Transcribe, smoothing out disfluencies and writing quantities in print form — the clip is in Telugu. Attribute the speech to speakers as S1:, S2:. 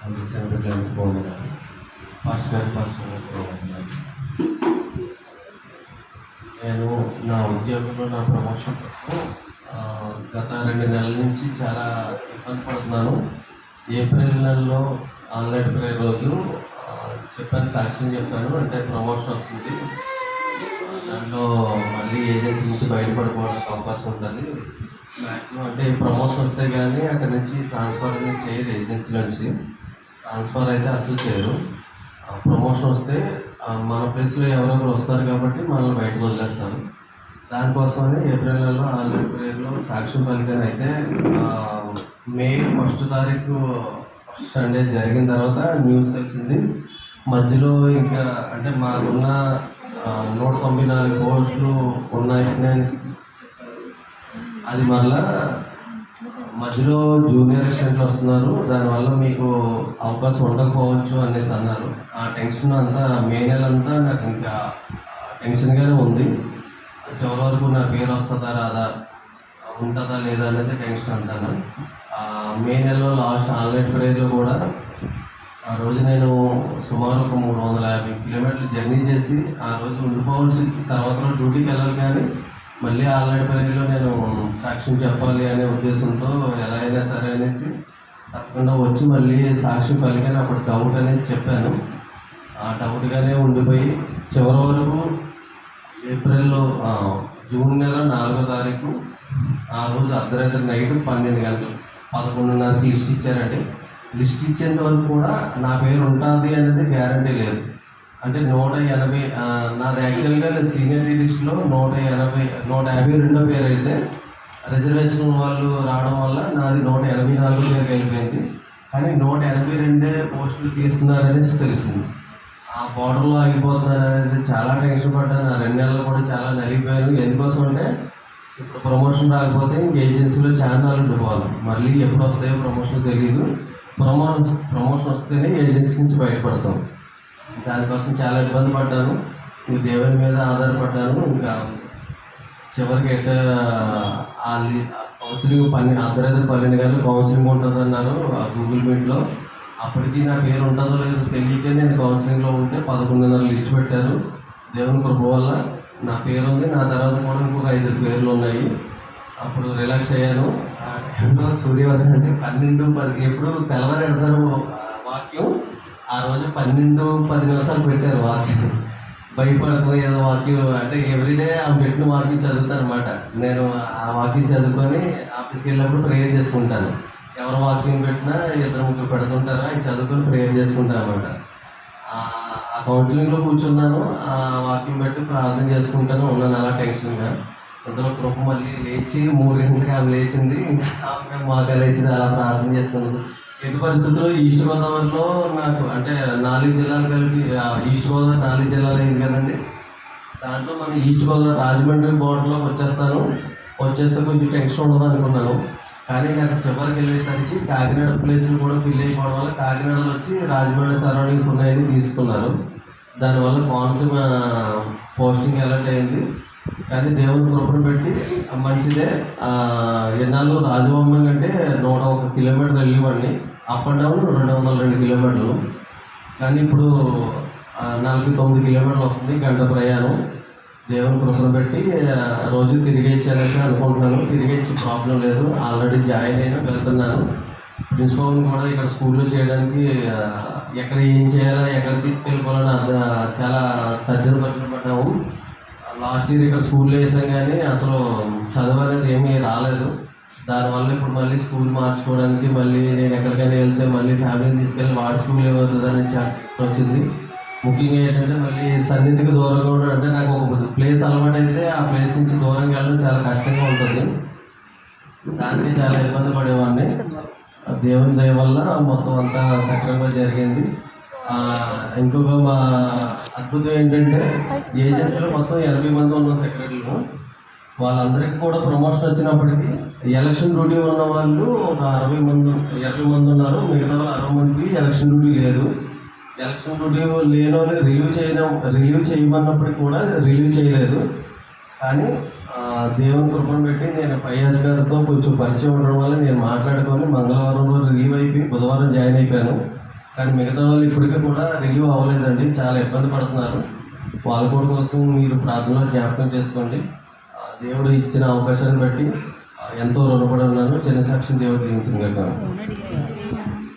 S1: అది సెంట్రల్ పోతున్నాను. ఫస్ట్ పోతున్నాను. నేను నా ఉద్యోగంలో నా ప్రమోషన్ కోసం గత 2 నెలల నుంచి చాలా ఇబ్బంది పడుతున్నాను. ఏప్రిల్ నెలలో ఆన్లైన్ ప్రేయర్ రోజు చెప్పాను, సాక్ష్యం చెప్పాను. అంటే ప్రమోషన్ వస్తుంది, దాంట్లో మళ్ళీ ఏజెన్సీ నుంచి బయటపడిపోవడానికి అవకాశం ఉంటుంది. మ్యాక్సిమం అంటే ప్రమోషన్ వస్తే కానీ అక్కడి నుంచి ట్రాన్స్ఫర్ అనేది చేయరు, ఏజెన్సీ నుంచి ట్రాన్స్ఫర్ అయితే అసలు చేయరు. ప్రమోషన్ వస్తే మన ప్లేస్లో ఎవరో ఒకరు వస్తారు కాబట్టి మనల్ని బయటకు వదిలేస్తారు. దానికోసమని ఏప్రిల్ నెలలో ఆన్లైన్ ప్రేయర్లో సాక్ష్యం పలికాను. అయితే మే 1 తారీఖు ఫస్ట్ సండే జరిగిన తర్వాత న్యూస్ తెలిసింది. మధ్యలో ఇంకా అంటే మాకున్న 194 పోస్టులు ఉన్నాయని అది మళ్ళా మధ్యలో జూనియర్ అసిస్టెంట్లు వస్తున్నారు, దానివల్ల మీకు అవకాశం ఉండకపోవచ్చు అనేసి అన్నారు. ఆ టెన్షన్ అంతా మే నెల అంతా నాకు ఇంకా టెన్షన్గానే ఉంది. చివరి వరకు నా పేరు వస్తుందా రాదా, ఉంటుందా లేదా అనేది టెన్షన్ అంటాను. మే నెలలో లాస్ట్ ఆన్లైన్ ప్రేయర్లో కూడా ఆ రోజు నేను సుమారు ఒక 350 కిలోమీటర్లు జర్నీ చేసి ఆ రోజు ఉండిపోవాల్సి తర్వాత రోజు డ్యూటీకి వెళ్ళాలి, కానీ మళ్ళీ ఆన్లైన్ ప్రేయర్లో నేను సాక్ష్యం చెప్పాలి అనే ఉద్దేశంతో ఎలా అయినా సరే అనేసి తప్పకుండా వచ్చి మళ్ళీ సాక్ష్యం పలికాను. అప్పుడు డౌట్ అనేది చెప్పాను. ఆ డౌట్గానే ఉండిపోయి చివరి వరకు ఏప్రిల్లో జూన్ నెల 4వ తారీఖు ఆ రోజు అర్ధరాత్రి నైట్ 12 గంటలు 11:30కి లిస్ట్ ఇచ్చారండి. లిస్ట్ ఇచ్చేంత వరకు కూడా నా పేరు ఉంటుంది అనేది గ్యారంటీ లేదు. అంటే 180 నాది యాక్చువల్గా సీనియరిటీ లిస్టులో 152 పేరు అయితే రిజర్వేషన్ వాళ్ళు రావడం వల్ల నాది 184 పేరుకి వెళ్ళిపోయింది. కానీ 182 పోస్టులు తీసుకున్నారనేసి తెలిసింది. ఆ బోర్డర్లో ఆగిపోతున్నారు అనేది చాలా టెన్షన్ పడ్డాను. ఆ 2 నెలలు కూడా చాలా నలిగిపోయాను. ఎందుకోసం అంటే ఇప్పుడు ప్రమోషన్ రాకపోతే ఇంక ఏజెన్సీలో ఛానల్ ఉండిపోవాలి. మళ్ళీ ఎప్పుడు వస్తాయో ప్రమోషన్ తెలియదు. ప్రమోషన్ వస్తేనే ఏజెన్సీ నుంచి బయటపడతాం. దానికోసం చాలా ఇబ్బంది పడ్డాను. ఇంక దేవుని మీద ఆధారపడ్డాను. ఇంకా చివరికి అయితే కౌన్సిలింగ్ అర్ధరాత్రి 12 గంటలు కౌన్సిలింగ్ ఉంటుందన్నారు గూగుల్ మీట్లో. అప్పటికి నా పేరు ఉంటుందో లేదో తెలియకే నేను కౌన్సిలింగ్లో ఉంటే 11:30 లిస్ట్ పెట్టారు. దేవుని కృప వల్ల నా పేరు ఉంది. నా తర్వాత కూడా ఇంకొక 5 పేర్లు ఉన్నాయి. అప్పుడు రిలాక్స్ అయ్యాను. సూర్యోదయం అంటే 12:10 ఎప్పుడు తెల్లవారు పెడతారు వాక్యం. ఆ రోజు 12:10 పెట్టారు వాక్యం. భయపడుతుంది ఏదో వాక్యం అంటే ఎవ్రీడే ఆమె పెట్టిన వాక్యం చదువుతాను అనమాట. నేను ఆ వాక్యం చదువుకొని ఆఫీస్కి వెళ్ళినప్పుడు ప్రేయర్ చేసుకుంటాను. ఎవరు వాక్యం పెట్టినా 2-3 పెడుతుంటారా అవి చదువుకొని ప్రేయర్ చేసుకుంటాను అనమాట. ఆ కౌన్సిలింగ్లో కూర్చున్నాను, ఆ వాక్యం పెట్టి ప్రార్థన చేసుకుంటాను ఉన్నాను అలా టెన్షన్గా. అందులో కృప మళ్ళీ లేచి 3 గంటలకి ఆమె లేచింది. ఆమె మాగా లేచింది, అలా ప్రార్థన చేసుకున్నాను. ఎన్ని పరిస్థితుల్లో ఈస్ట్ గోదావరిలో నాకు అంటే 4 జిల్లాలు కలిపి ఈస్ట్ గోదావరి 4 జిల్లాలు అయింది కదండి. దాంట్లో మన ఈస్ట్ గోదావరి రాజమండ్రి బోర్డర్లోకి వచ్చేస్తే కొంచెం టెన్షన్ ఉండదు అనుకున్నాను. కానీ నాకు చివరికి వెళ్ళేసరికి కాకినాడ ప్లేసులు కూడా ఫిల్ అయిపోవడం వల్ల కాకినాడలో వచ్చి రాజమండ్రి సరౌండింగ్స్ ఉన్నాయని తీసుకున్నారు. దానివల్ల కోనసీమ పోస్టింగ్ అలర్ట్ అయింది. కానీ దేవుని కృపను పెట్టి మంచిదే. ఎన్నాళ్ళు రాజభవనం అంటే 101 కిలోమీటర్లు వెళ్ళేవాడిని. అప్ అండ్ డౌన్ 202 కిలోమీటర్లు. కానీ ఇప్పుడు 49 కిలోమీటర్లు వస్తుంది, గంట ప్రయాణం. దేవుని కృపను పెట్టి రోజు తిరిగి ఇచ్చానని అనుకుంటున్నాను. తిరిగి ఇచ్చి ప్రాబ్లం లేదు. ఆల్రెడీ జాయిన్ అయినా వెళ్తున్నాను. ప్రిన్సిపల్ని కూడా ఇక్కడ స్కూల్లో చేయడానికి ఎక్కడ ఏం చేయాలో ఎక్కడ తీసుకెళ్ళిపోవాలని చాలా తర్జన భర్జన పడ్డాము. లాస్ట్ ఇయర్ ఇక్కడ స్కూల్లో వేసాం కానీ అసలు చదువు అనేది ఏమీ రాలేదు. దానివల్ల ఇప్పుడు మళ్ళీ స్కూల్ మార్చుకోవడానికి మళ్ళీ నేను ఎక్కడికైనా వెళ్తే మళ్ళీ ఫ్యామిలీని తీసుకెళ్ళి వాడి స్కూల్ ఏమవుతుందని వచ్చింది. ముఖ్యంగా ఏంటంటే మళ్ళీ సన్నిధికి దూరంగా ఉండడం. అంటే నాకు ఒక ప్లేస్ అలవాటు అయితే ఆ ప్లేస్ నుంచి దూరంగా వెళ్ళడం చాలా కష్టంగా ఉంటుంది. దానికి చాలా ఇబ్బంది పడేవాడిని. దేవుని దయ వల్ల మొత్తం అంతా సక్రమంగా జరిగింది. ఇంకొక మా అద్భుతం ఏంటంటే ఏజెన్సీలో మొత్తం 80 మంది ఉన్న సెక్రటరీలు. వాళ్ళందరికీ కూడా ప్రమోషన్ వచ్చినప్పటికీ ఎలక్షన్ డ్యూటీ ఉన్న వాళ్ళు ఒక 20 మంది ఉన్నారు. మిగతా వాళ్ళు 60 మందికి ఎలక్షన్ డ్యూటీ లేదు. ఎలక్షన్ డ్యూటీ లేని వాళ్ళు రిలీవ్ చేయమన్నప్పటికీ కూడా రిలీవ్ చేయలేదు. కానీ దేవుని కృపను పెట్టి నేను పై అధికారితో కొంచెం పరిచయం ఉండడం వల్ల నేను మాట్లాడుకొని మంగళవారం రోజు రిలీవ్ అయిపోయి బుధవారం జాయిన్ అయిపోయాను. కానీ మిగతా వాళ్ళు ఇప్పటికీ కూడా రిలీవ్ అవ్వలేదండి, చాలా ఇబ్బంది పడుతున్నారు. వాళ్ళ కూడా కోసం మీరు ప్రార్థనలో జ్ఞాపకం చేసుకోండి. దేవుడు ఇచ్చిన అవకాశాన్ని బట్టి ఎంతో రుణపడి ఉన్నాను. చిన్న సాక్షి దేవుడు దీవించింది కాక.